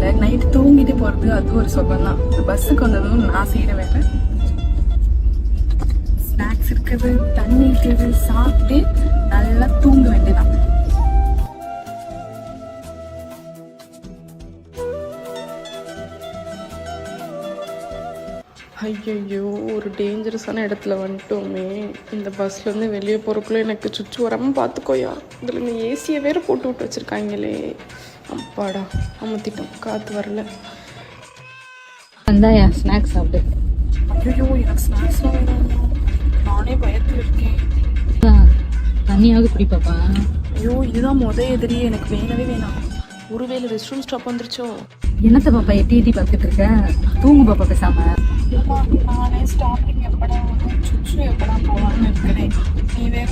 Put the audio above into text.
பஸ்ஸில் நைட்டு தூங்கிட்டு போகிறது அது ஒரு சுகம் தான். பஸ்ஸுக்கு வந்ததும் நான் செய்கிற வேலை. ஸ்நாக்ஸ் இருக்குது, தண்ணி இருக்குது, சாப்பிட்டு நல்லா தூங்க வேண்டியதான். ஐயோ, ஒரு டேஞ்சரஸான இடத்துல வந்துட்டோமே. இந்த பஸ்லேருந்து வெளியே போகிறக்குள்ளே எனக்கு சுச்சு வராமல் பார்த்துக்கோயா. இதில் இந்த ஏசியை வேறு போட்டு விட்டு வச்சுருக்காங்களே. அப்பாடா, அமர்த்திட்டோம், காற்று வரல. வந்தாயா ஸ்நாக்ஸ் சாப்பிட்டு? ஐயோ, எனக்கு ஸ்நாக்ஸ்லாம் வேணும். நானே பயத்தில் இருக்கேன். தண்ணியாவது குடிப்பாப்பா. ஐயோ, இதுதான் எதிரியே. எனக்கு வேணவே வேணாம். ஒருவேளை ரெஸ்ட் ரூம் ஸ்டாப் வந்துருச்சோ? என்னத்த பாப்பா எட்டி எட்டி பார்த்துட்டு இருக்க? தூங்கு பாப்பா பேசாம. நானே ஸ்டாப்பிங் எப்படா சுச்சு எப்படா போவான்னு இருக்கிறேன். நீ வேற